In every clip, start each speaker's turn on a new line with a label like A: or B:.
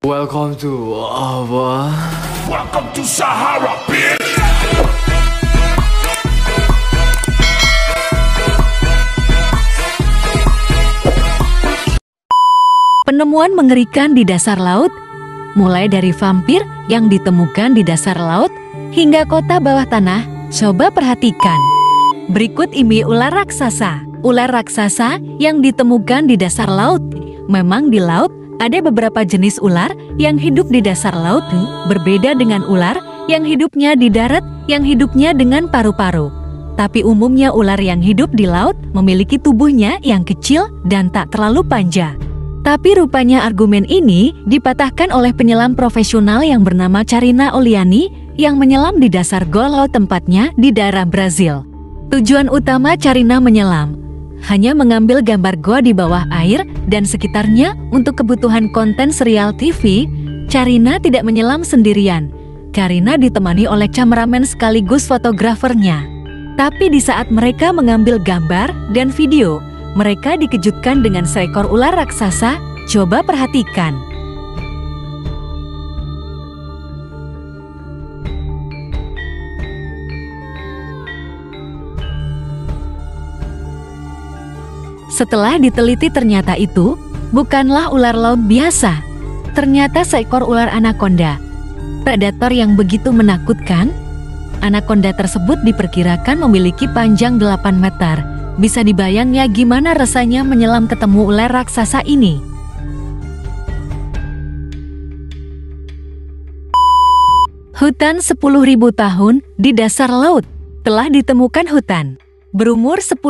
A: Welcome to Ava.
B: Welcome to Sahara, bitch.
C: Penemuan mengerikan di dasar laut, mulai dari vampir yang ditemukan di dasar laut hingga kota bawah tanah. Coba perhatikan. Berikut ini ular raksasa. Ular raksasa yang ditemukan di dasar laut. Memang di laut ada beberapa jenis ular yang hidup di dasar laut, berbeda dengan ular yang hidupnya di darat, yang hidupnya dengan paru-paru. Tapi umumnya ular yang hidup di laut memiliki tubuhnya yang kecil dan tak terlalu panjang. Tapi rupanya argumen ini dipatahkan oleh penyelam profesional yang bernama Carina Oliani yang menyelam di dasar gol laut tempatnya di daerah Brazil. Tujuan utama Carina menyelam hanya mengambil gambar gua di bawah air dan sekitarnya untuk kebutuhan konten serial TV. Carina tidak menyelam sendirian. Carina ditemani oleh kameramen sekaligus fotografernya. Tapi di saat mereka mengambil gambar dan video, mereka dikejutkan dengan seekor ular raksasa. Coba perhatikan. Setelah diteliti ternyata itu bukanlah ular laut biasa. Ternyata seekor ular anaconda. Predator yang begitu menakutkan. Anaconda tersebut diperkirakan memiliki panjang 8 meter. Bisa dibayang ya gimana rasanya menyelam ketemu ular raksasa ini. Hutan 10.000 tahun di dasar laut. Telah ditemukan hutan berumur 10.000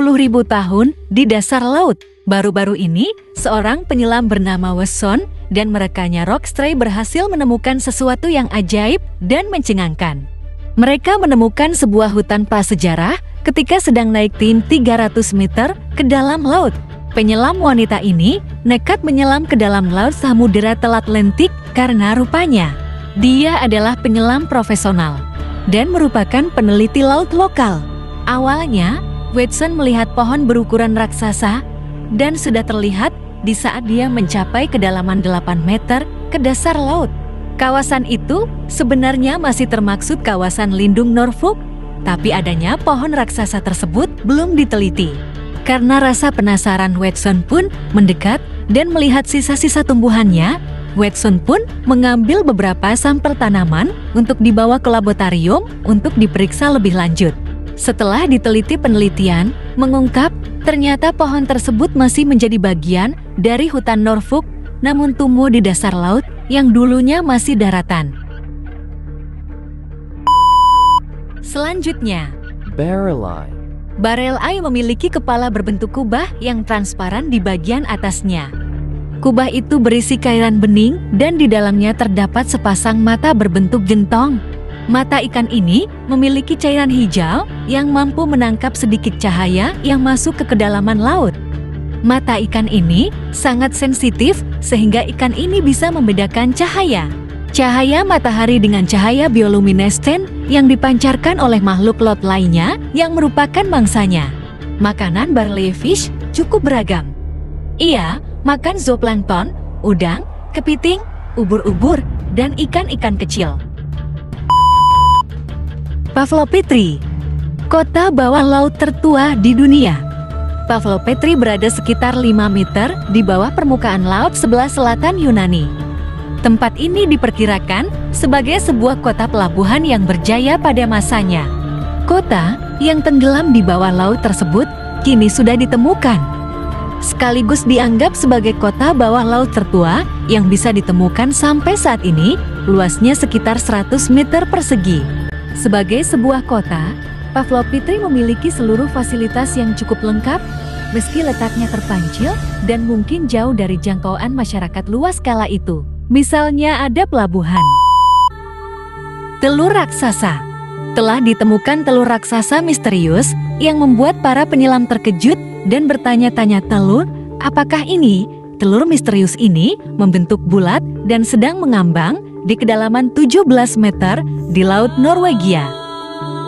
C: tahun di dasar laut. Baru-baru ini, seorang penyelam bernama Wesson dan rekannya Rockstray berhasil menemukan sesuatu yang ajaib dan mencengangkan. Mereka menemukan sebuah hutan prasejarah ketika sedang naik tim 300 meter ke dalam laut. Penyelam wanita ini nekat menyelam ke dalam laut Samudera Atlantik karena rupanya dia adalah penyelam profesional dan merupakan peneliti laut lokal. Awalnya, Watson melihat pohon berukuran raksasa dan sudah terlihat di saat dia mencapai kedalaman 8 meter ke dasar laut. Kawasan itu sebenarnya masih termaksud kawasan lindung Norfolk, tapi adanya pohon raksasa tersebut belum diteliti. Karena rasa penasaran, Watson pun mendekat dan melihat sisa-sisa tumbuhannya. Watson pun mengambil beberapa sampel tanaman untuk dibawa ke laboratorium untuk diperiksa lebih lanjut. Setelah diteliti, penelitian mengungkap ternyata pohon tersebut masih menjadi bagian dari hutan Norfolk, namun tumbuh di dasar laut yang dulunya masih daratan. Selanjutnya,
A: Barrel-eye.
C: Barrel-eye memiliki kepala berbentuk kubah yang transparan di bagian atasnya. Kubah itu berisi cairan bening dan di dalamnya terdapat sepasang mata berbentuk gentong. Mata ikan ini memiliki cairan hijau yang mampu menangkap sedikit cahaya yang masuk ke kedalaman laut. Mata ikan ini sangat sensitif sehingga ikan ini bisa membedakan cahaya. Cahaya matahari dengan cahaya bioluminescent yang dipancarkan oleh makhluk laut lainnya yang merupakan mangsanya. Makanan barleyfish cukup beragam. Ia makan zooplankton, udang, kepiting, ubur-ubur, dan ikan-ikan kecil. Pavlovpetri, kota bawah laut tertua di dunia. Pavlovpetri berada sekitar 5 meter di bawah permukaan laut sebelah selatan Yunani. Tempat ini diperkirakan sebagai sebuah kota pelabuhan yang berjaya pada masanya. Kota yang tenggelam di bawah laut tersebut kini sudah ditemukan. Sekaligus dianggap sebagai kota bawah laut tertua yang bisa ditemukan sampai saat ini, luasnya sekitar 100 meter persegi. Sebagai sebuah kota, Pavlovpetri memiliki seluruh fasilitas yang cukup lengkap, meski letaknya terpencil dan mungkin jauh dari jangkauan masyarakat luas kala itu. Misalnya ada pelabuhan. Telur raksasa. Telah ditemukan telur raksasa misterius yang membuat para penyelam terkejut dan bertanya-tanya, telur, apakah ini? Telur misterius ini membentuk bulat dan sedang mengambang di kedalaman 17 meter di Laut Norwegia.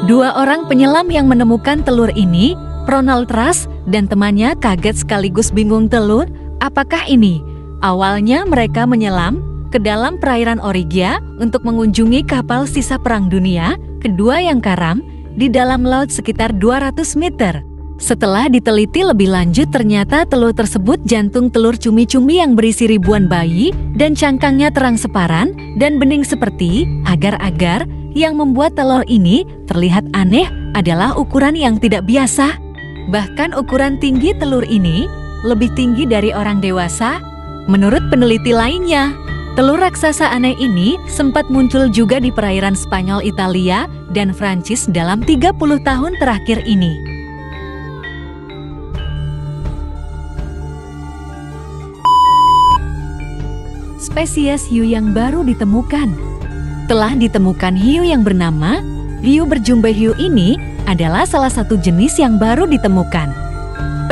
C: 2 orang penyelam yang menemukan telur ini, Ronald Rush dan temannya, kaget sekaligus bingung. Telur, apakah ini? Awalnya mereka menyelam ke dalam perairan Origia untuk mengunjungi kapal sisa Perang Dunia Kedua yang karam di dalam laut sekitar 200 meter. Setelah diteliti lebih lanjut, ternyata telur tersebut jantung telur cumi-cumi yang berisi ribuan bayi dan cangkangnya terang separan dan bening seperti agar-agar. Yang membuat telur ini terlihat aneh adalah ukuran yang tidak biasa. Bahkan ukuran tinggi telur ini lebih tinggi dari orang dewasa. Menurut peneliti lainnya, telur raksasa aneh ini sempat muncul juga di perairan Spanyol, Italia, dan Prancis dalam 30 tahun terakhir ini. Spesies hiu yang baru ditemukan. Telah ditemukan hiu yang bernama hiu berjumbai. Hiu ini adalah salah satu jenis yang baru ditemukan.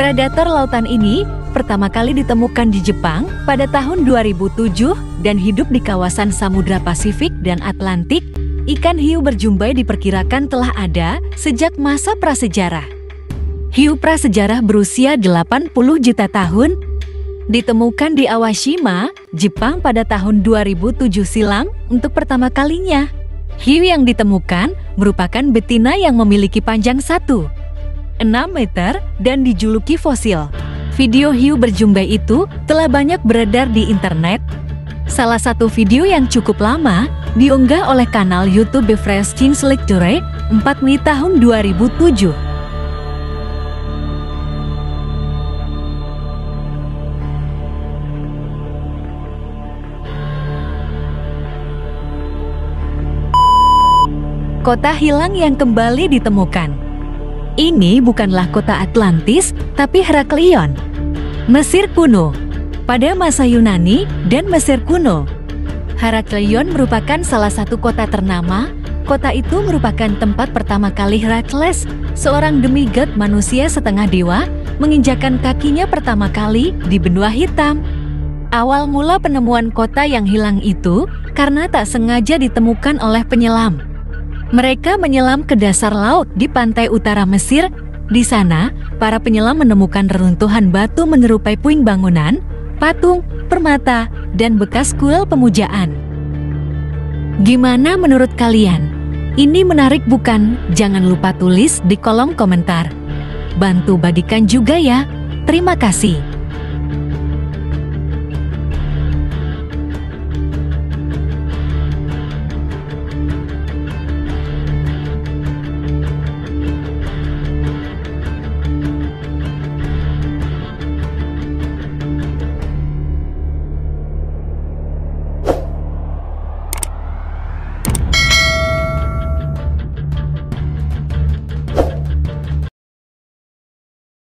C: Predator lautan ini pertama kali ditemukan di Jepang pada tahun 2007 dan hidup di kawasan Samudra Pasifik dan Atlantik. Ikan hiu berjumbai diperkirakan telah ada sejak masa prasejarah. Hiu prasejarah berusia 80 juta tahun ditemukan di Awashima, Jepang pada tahun 2007 silam untuk pertama kalinya. Hiu yang ditemukan merupakan betina yang memiliki panjang 1,6 meter dan dijuluki fosil. Video hiu berjumbai itu telah banyak beredar di internet. Salah satu video yang cukup lama diunggah oleh kanal YouTube Befresh Lecture 4 Mei tahun 2007. Kota hilang yang kembali ditemukan. Ini bukanlah kota Atlantis, tapi Heraklion, Mesir kuno. Pada masa Yunani dan Mesir kuno, Heraklion merupakan salah satu kota ternama. Kota itu merupakan tempat pertama kali Herakles, seorang demigod manusia setengah dewa, menginjakan kakinya pertama kali di benua hitam. Awal mula penemuan kota yang hilang itu karena tak sengaja ditemukan oleh penyelam. Mereka menyelam ke dasar laut di pantai utara Mesir. Di sana, para penyelam menemukan reruntuhan batu menyerupai puing bangunan, patung, permata, dan bekas kuil pemujaan. Gimana menurut kalian? Ini menarik bukan? Jangan lupa tulis di kolom komentar. Bantu bagikan juga ya. Terima kasih.